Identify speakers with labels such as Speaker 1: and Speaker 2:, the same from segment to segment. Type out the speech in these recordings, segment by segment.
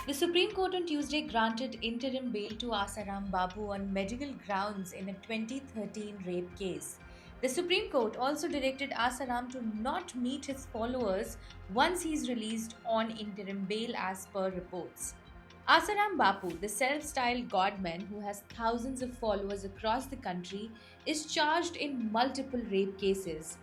Speaker 1: The Supreme Court on Tuesday granted interim bail to Asaram Babu on medical grounds in a 2013 rape case. The Supreme Court also directed Asaram to not meet his followers once he is released on interim bail as per reports. Asaram Bapu, the self styled godman who has thousands of followers across the country, is charged in multiple rape cases.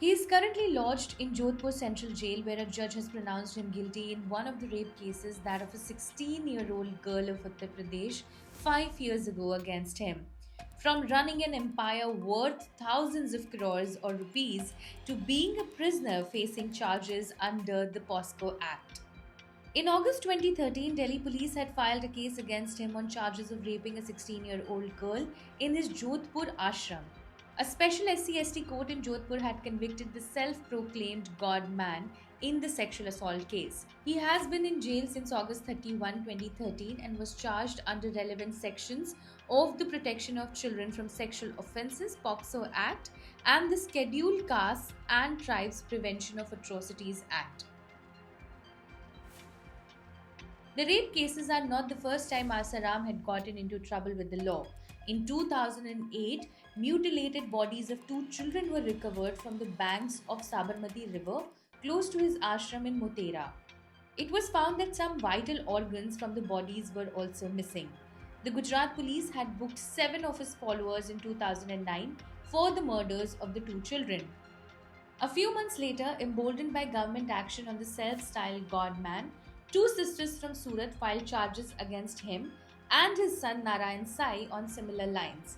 Speaker 1: He is currently lodged in Jodhpur Central Jail, where a judge has pronounced him guilty in one of the rape cases, that of a 16-year-old girl of Uttar Pradesh 5 years ago against him. From running an empire worth thousands of crores or rupees to being a prisoner facing charges under the POSCO Act. In August 2013, Delhi police had filed a case against him on charges of raping a 16-year-old girl in his Jodhpur ashram. A special SC/ST court in Jodhpur had convicted the self-proclaimed God man in the sexual assault case. He has been in jail since August 31, 2013 and was charged under relevant sections of the Protection of Children from Sexual Offences (POCSO) Act and the Scheduled Castes and Tribes Prevention of Atrocities Act. The rape cases are not the first time Asaram had gotten into trouble with the law. In 2008, mutilated bodies of two children were recovered from the banks of Sabarmati River close to his ashram in Motera. It was found that some vital organs from the bodies were also missing. The Gujarat police had booked 7 of his followers in 2009 for the murders of the two children. A few months later, emboldened by government action on the self styled God man, two sisters from Surat filed charges against him and his son Narayan Sai on similar lines.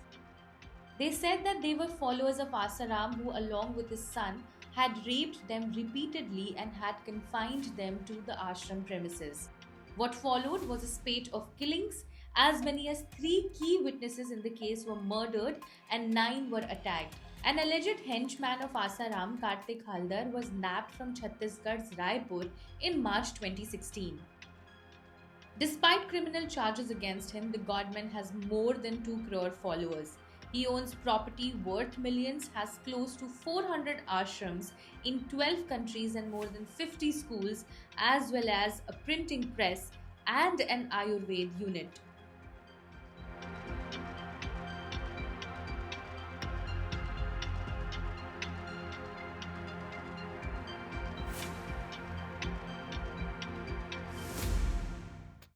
Speaker 1: They said that they were followers of Asaram who, along with his son, had raped them repeatedly and had confined them to the ashram premises. What followed was a spate of killings. As many as 3 key witnesses in the case were murdered and 9 were attacked. An alleged henchman of Asaram, Kartik Haldar, was nabbed from Chhattisgarh's Raipur in March 2016. Despite criminal charges against him, the godman has more than 2 crore followers. He owns property worth millions, has close to 400 ashrams in 12 countries and more than 50 schools, as well as a printing press and an Ayurved unit.